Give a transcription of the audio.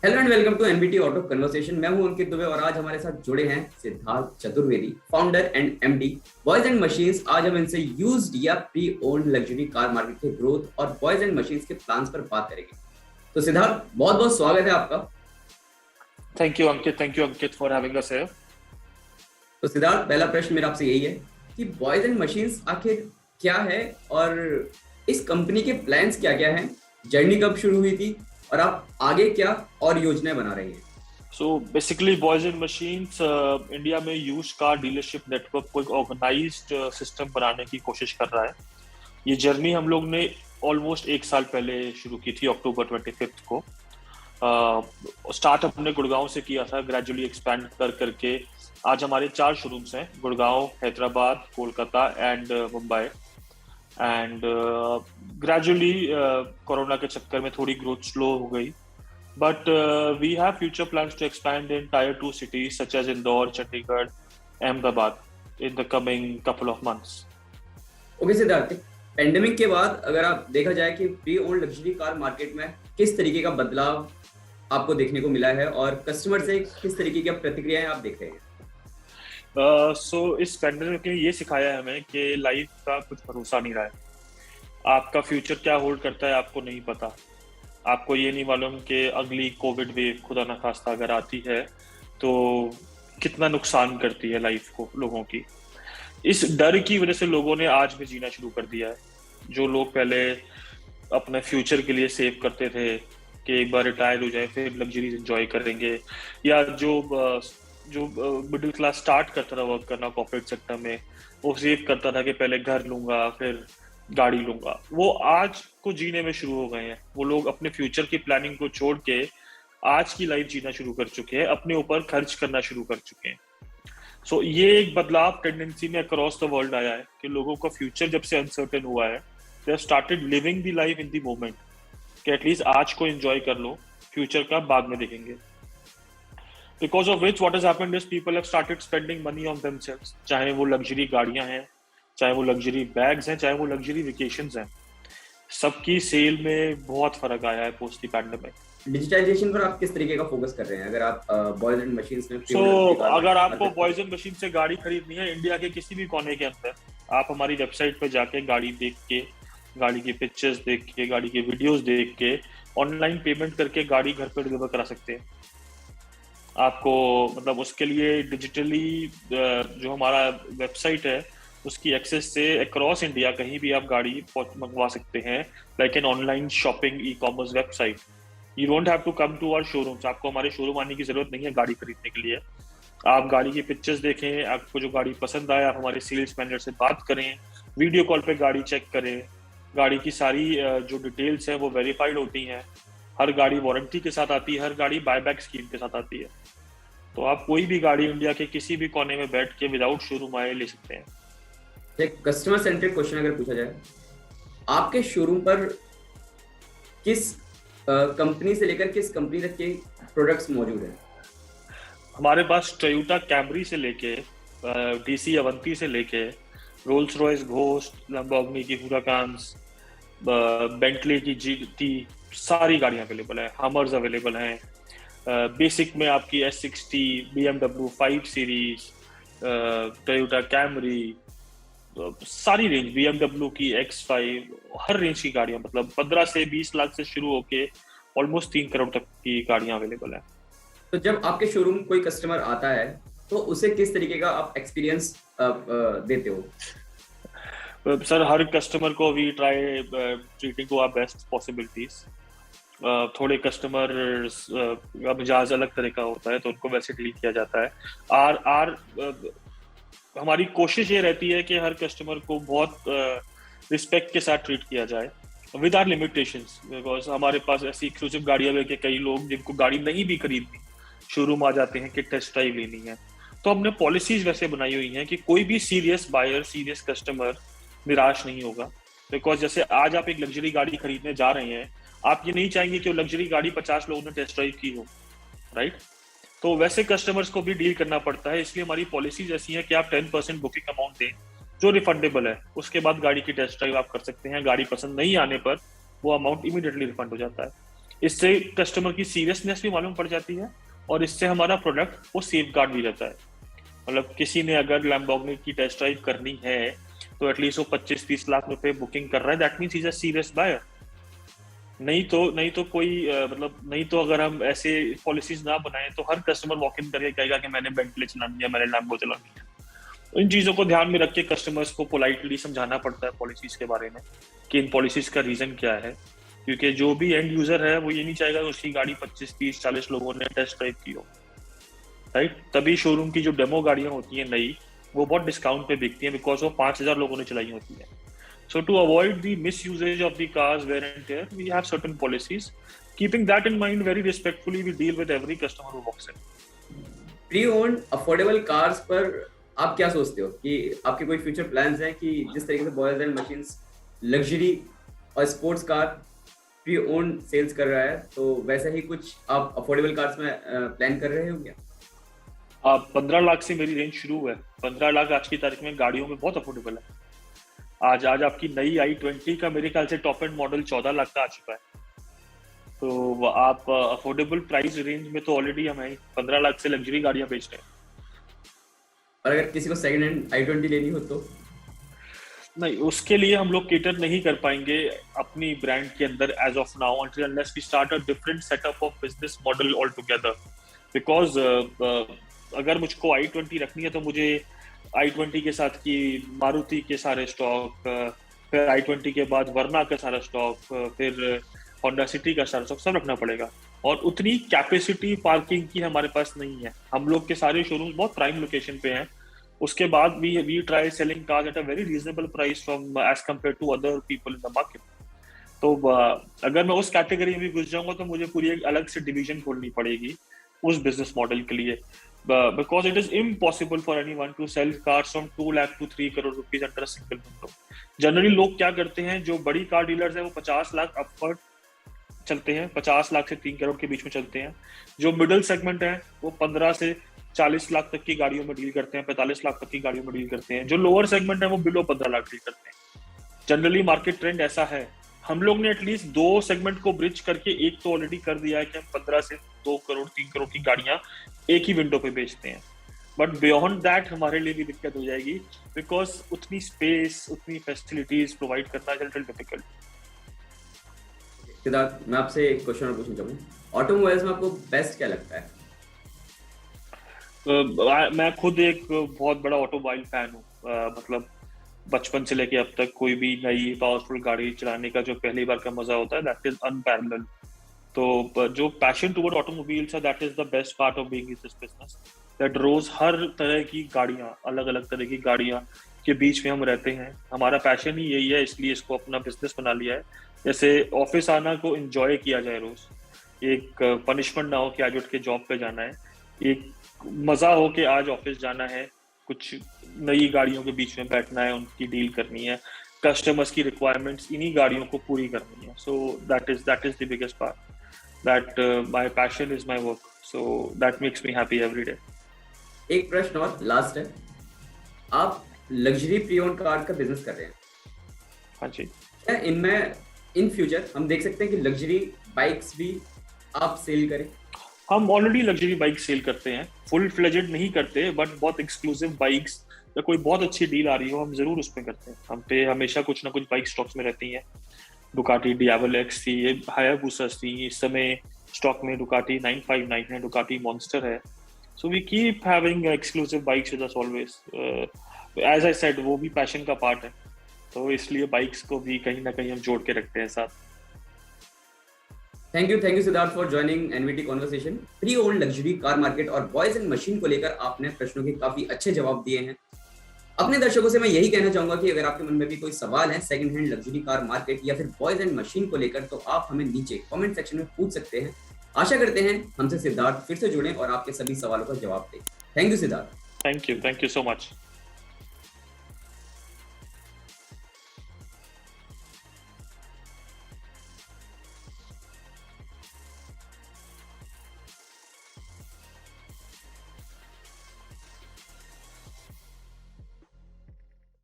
Hello and welcome to NBT auto conversation. मैं हूं अंकित दुबे और आज हमारे साथ जुड़े हैं Siddharth Chaturvedi, founder and MD boys and machines. आज हम इनसे यूज्ड या pre owned luxury car market के ग्रोथ और बॉयज एंड मशीन्स के प्लान्स पर बात करेंगे। तो सिद्धार्थ, बहुत बहुत स्वागत है आपका। Thank you, Ankit. Thank you, Ankit, for having us here. तो सिद्धार्थ, पहला प्रश्न मेरा आपसे यही है कि बॉयज एंड मशीन्स आखिर क्या है और इस कंपनी के प्लान्स क्या क्या हैं, जर्नी कब शुरू हुई थी और आप आगे क्या और योजनाएं बना रही हैं। So basically, Boys and Machines India में यूज कार डीलरशिप नेटवर्क को एक ऑर्गेनाइज्ड सिस्टम बनाने की कोशिश कर रहा है। ये जर्नी हम लोग ने ऑलमोस्ट एक साल पहले शुरू की थी, अक्टूबर 25 को। स्टार्ट हमने गुड़गांव से किया था, ग्रेजुअली एक्सपैंड कर करके आज हमारे 4 शोरूम्स हैं: Gurgaon, Hyderabad, Kolkata and Mumbai. And gradually corona के चक्कर में थोड़ी ग्रोथ स्लो हो गई, but we have future plans to expand in tier 2 cities such as Indore, Chandigarh, Ahmedabad in the coming couple of months. Okay Siddharth, pandemic के बाद अगर आप देखा जाए कि pre owned luxury car market में किस तरीके का बदलाव आपको देखने को मिला है और कस्टमर से किस तरीके की प्रतिक्रियाएं आप देख रहे हैं। So इस पेंडेमिक ने ये सिखाया है हमें कि लाइफ का कुछ भरोसा नहीं रहा है। आपका फ्यूचर क्या होल्ड करता है आपको नहीं पता। आपको ये नहीं मालूम कि अगली कोविड वेव खुदा ना खास्ता अगर आती है तो कितना नुकसान करती है लाइफ को, लोगों की। इस डर की वजह से लोगों ने आज भी जीना शुरू कर दिया है। जो लोग पहले अपने फ्यूचर के लिए सेव करते थे कि एक बार रिटायर हो जाए फिर लग्जरीज एंजॉय करेंगे, या जो मिडिल क्लास स्टार्ट करता था वर्क करना कॉर्पोरेट सेक्टर में, वो सेव करता था कि पहले घर लूंगा फिर गाड़ी लूंगा, वो आज को जीने में शुरू हो गए हैं। वो लोग अपने फ्यूचर की प्लानिंग को छोड़ के आज की लाइफ जीना शुरू कर चुके हैं, अपने ऊपर खर्च करना शुरू कर चुके हैं। सो ये एक बदलाव टेंडेंसी में अक्रॉस द वर्ल्ड आया है कि लोगों का फ्यूचर जब से अनसर्टेन हुआ है, they have started living the life in the moment, कि एटलीस्ट आज को एंजॉय कर लो, फ्यूचर का बाद में देखेंगे। Because of which what has happened is people have started spending money on themselves, चाहे वो लग्जरी गाड़ियां हैं, चाहे वो लग्जरी बैग्स हैं, चाहे वो लग्जरी वेकेशंस हैं। सबकी सेल में बहुत फर्क आया है पोस्ट द पैंडेमिक। डिजिटाइजेशन पर आप किस तरीके का फोकस कर रहे हैं अगर आप बॉयज एंड मशीन्स में अगर आपको बॉयज एंड मशीन से गाड़ी खरीदनी है इंडिया के किसी भी कोने के अंदर, आप हमारी वेबसाइट पे जाके गाड़ी देख के, गाड़ी की पिक्चर्स देख के, गाड़ी के वीडियोस देख के ऑनलाइन पेमेंट करके गाड़ी घर पे डिलीवर करा सकते हैं। आपको मतलब उसके लिए डिजिटली जो हमारा वेबसाइट है उसकी एक्सेस से अक्रॉस इंडिया कहीं भी आप गाड़ी मंगवा सकते हैं, like an online shopping e commerce website. You don't have to come to our showrooms, आपको हमारे शोरूम आने की जरूरत नहीं है गाड़ी खरीदने के लिए। आप गाड़ी की पिक्चर्स देखें, आपको जो गाड़ी पसंद आए आप हमारे सेल्स मैनेजर से बात करें, वीडियो कॉल पे गाड़ी चेक करें। गाड़ी की सारी जो डिटेल्स हैं वो वेरीफाइड होती हैं। हर गाड़ी वारंटी के साथ आती है, हर गाड़ी बायबैक स्कीम के साथ आती है। तो आप कोई भी गाड़ी इंडिया के किसी भी कोने में बैठ के विदाउट शोरूम आए ले सकते हैं। एक कस्टमर सेंट्रिक क्वेश्चन अगर पूछा जाए, आपके शोरूम पर किस कंपनी से लेकर किस कंपनी तक के प्रोडक्ट्स मौजूद हैं। हमारे पास टोयोटा कैमरी से लेके डीसी अवंती से लेके रोल्स रॉयस घोस्ट, लैम्बोर्गिनी की हुराकान्स, बेंटली की जीटी, सारी गाड़ियां अवेलेबल है। हमर्स अवेलेबल हैं। बेसिक में आपकी S60, BMW 5 series, Toyota Camry, सारी रेंज, BMW की X5, हर रेंज की गाड़ियां, मतलब 15 से 20 लाख से शुरू होके ऑलमोस्ट 3 करोड़ तक की गाड़ियां अवेलेबल है। तो जब आपके शोरूम कोई कस्टमर आता है तो उसे किस तरीके का आप एक्सपीरियंस देते हो। सर हर कस्टमर को we try treating to our best possibilities. थोड़े कस्टमर का मिजाज अलग तरह का होता है तो उनको वैसे डील किया जाता है। आर आर हमारी कोशिश ये रहती है कि हर कस्टमर को बहुत रिस्पेक्ट के साथ ट्रीट किया जाए विद आर लिमिटेशंस, बिकॉज हमारे पास ऐसी एक्सक्लूसिव गाड़ियां हैं कि कई लोग जिनको गाड़ी नहीं भी खरीदनी शोरूम आ जाते हैं कि टेस्ट ड्राइव लेनी है। तो हमने पॉलिसीज वैसे बनाई हुई हैं कि कोई भी सीरियस बायर, सीरियस कस्टमर निराश नहीं होगा। बिकॉज जैसे आज आप एक लग्जरी गाड़ी खरीदने जा रहे हैं, आप ये नहीं चाहेंगे कि वो लग्जरी गाड़ी 50 लोगों ने टेस्ट ड्राइव की हो, राइट। तो वैसे कस्टमर्स को भी डील करना पड़ता है, इसलिए हमारी पॉलिसीज ऐसी हैं कि आप 10% बुकिंग अमाउंट दें जो रिफंडेबल है, उसके बाद गाड़ी की टेस्ट ड्राइव आप कर सकते हैं। गाड़ी पसंद नहीं आने पर वो अमाउंट इमीडिएटली रिफंड हो जाता है। इससे कस्टमर की सीरियसनेस भी मालूम पड़ जाती है और इससे हमारा प्रोडक्ट वो सेफ गार्ड भी रहता है। मतलब किसी ने अगर लैम्बोर्गिनी की टेस्ट ड्राइव करनी है तो एटलीस्ट वो 25-30 लाख रुपए बुकिंग कर रहा है, that means is a serious buyer. नहीं तो कोई मतलब नहीं तो अगर हम ऐसे पॉलिसीज ना बनाएं तो हर कस्टमर वॉक इन करके कहेगा कि मैंने बेंटली चलानी है, मैंने लैम्बो चलानी है। तो इन चीजों को ध्यान में रख के कस्टमर्स को पोलाइटली समझाना पड़ता है पॉलिसीज के बारे में कि इन पॉलिसीज का रीजन क्या है, क्योंकि जो भी एंड यूजर है वो ये नहीं चाहेगा कि उसकी गाड़ी 25-30-40 लोगों ने टेस्ट ड्राइव की हो, राइट। तभी शोरूम की जो डेमो गाड़ियां होती हैं नई, वो बहुत डिस्काउंट पे बिकती हैं बिकॉज वो 5,000 लोगों ने चलाई होती है। So to avoid the misusage of the cars wear and tear, we have certain policies. Keeping that in mind, very respectfully, we deal with every customer who walks in. Pre-owned affordable cars पर आप क्या सोचते हो कि आपके कोई future plans हैं कि जिस तरीके से बॉयज एंड मशीन्स लग्जरी और स्पोर्ट्स कार प्री-ओन्ड सेल्स कर रहा है, तो वैसा ही कुछ आप अफोर्डेबल कार्स में प्लान कर रहे हो क्या? 15 लाख से मेरी रेंज शुरू है। 15 लाख आज की तारीख में गाड़ियों में बहुत अफोर्डेबल है। आज आपकी नई i20 का मेरे ख्याल से टॉप एंड मॉडल 14 लाख का आ चुका है। तो आप अफोर्डेबल प्राइस रेंज में तो ऑलरेडी हम 15 लाख से लग्जरी गाड़ियां बेच रहे हैं। और अगर किसी को सेकंड हैंड i20 लेनी हो तो नहीं, उसके लिए हम लोग केटर नहीं कर पाएंगे अपनी ब्रांड के अंदर as of now until unless we start a different setup of business model altogether, because अगर मुझको i20 रखनी है तो मुझे i20 के साथ की मारुति के सारे स्टॉक, फिर i20 के बाद वर्ना का सारा स्टॉक, फिर होंडा सिटी का सारा स्टॉक सब रखना पड़ेगा, और उतनी कैपेसिटी पार्किंग की हमारे पास नहीं है। हम लोग के सारे शोरूम्स बहुत प्राइम लोकेशन पे हैं। उसके बाद we try selling cars at a very reasonable price from as compare to other people in the market. तो अगर मैं उस कैटेगरी में भी घुस जाऊंगा तो मुझे पूरी एक अलग से डिवीजन खोलनी पड़ेगी उस बिजनेस मॉडल के लिए, because it is impossible for anyone to sell cars from 2 lakh to 3 crore rupees under a single window. Generally लोग क्या करते हैं, जो बड़ी कार डीलर्स हैं वो 50 लाख अपवर्ड चलते हैं, 50 लाख से 3 करोड़ के बीच में चलते हैं। जो मिडिल सेगमेंट है वो 15 से 40 लाख तक की गाड़ियों में डील करते हैं, 45 लाख तक की गाड़ियों में डील करते हैं। जो लोअर सेगमेंट है वो बिलो 15 लाख डील करते हैं। जनरली मार्केट ट्रेंड ऐसा है। हम लोग ने एटलीस्ट 2 सेगमेंट को ब्रिज करके एक तो ऑलरेडी कर दिया है कि हम 15 से 2 करोड़ 3 करोड़ की गाड़ियां एक ही विंडो पे बेचते हैं। बट बियॉन्ड दैट हमारे लिए भी दिक्कत हो जाएगी, बिकॉज उतनी स्पेस, उतनी फैसिलिटीज प्रोवाइड करना इज लिटिल डिफिकल्ट। सिद्धार्थ, मैं आपसे एक क्वेश्चन और पूछना चाहूंगा, ऑटोमोबाइल्स में आपको बेस्ट क्या लगता है? मैं खुद एक बहुत बड़ा ऑटोमोबाइल फैन हूँ। मतलब बचपन से लेके अब तक कोई भी नई पावरफुल गाड़ी चलाने का जो पहली बार का मजा होता है, दैट इज अनपैरेलल। तो जो पैशन टुवर्ड ऑटोमोबाइल्स है, that is the best part of being in this business, that रोज हर तरह की गाड़ियां, अलग अलग तरह की गाड़ियां के बीच में हम रहते हैं। हमारा पैशन ही यही है, इसलिए इसको अपना बिजनेस बना लिया है। जैसे ऑफिस आना को एंजॉय किया जाए रोज, एक पनिशमेंट ना हो कि आज उठ के जॉब पे जाना है, एक मजा हो कि आज ऑफिस जाना है, कुछ नई गाड़ियों के बीच में बैठना है, उनकी डील करनी है, कस्टमर्स की रिक्वायरमेंट्स इन्हीं गाड़ियों को पूरी करनी है। So that is the biggest part, that my passion is my work, so that makes me happy every day. एक प्रश्न और लास्ट है, आप लग्जरी प्री ओन्ड कार का बिजनेस कर रहे हैं, हाँ जी, क्या इनमें इन फ्यूचर हम देख सकते हैं कि लग्जरी बाइक्स भी आप सेल करें? हम ऑलरेडी लग्जरी बाइक सेल करते हैं, फुल फ्लेजेड नहीं करते, बट बहुत एक्सक्लूसिव बाइक्स या कोई बहुत अच्छी डील आ रही हो हम जरूर उसमें करते हैं। हम पे हमेशा कुछ ना कुछ बाइक स्टॉक्स में रहती हैं। डुकाटी डियाबल एक्स थी, हायाबुसा थी, इस समय स्टॉक में डुकाटी 959 है, डुकाटी मॉन्स्टर है। So we keep having exclusive bikes with us always. As I said, वो भी पैशन का पार्ट है, तो इसलिए बाइक्स को भी कहीं ना कहीं हम जोड़ के रखते हैं साथ। Thank you Siddharth for joining NVT conversation. Pre owned luxury car market और बॉयज एंड मशीन को लेकर आपने प्रश्नों के काफी अच्छे जवाब दिए हैं। अपने दर्शकों से मैं यही कहना चाहूंगा कि अगर आपके मन में भी कोई सवाल है second hand luxury car market या फिर बॉयज एंड मशीन को लेकर, तो आप हमें नीचे कमेंट सेक्शन में पूछ सकते हैं। आशा करते हैं हमसे सिद्धार्थ फिर से जुड़ें और आपके सभी सवालों का जवाब दें। Thank you Siddharth. Thank you so much.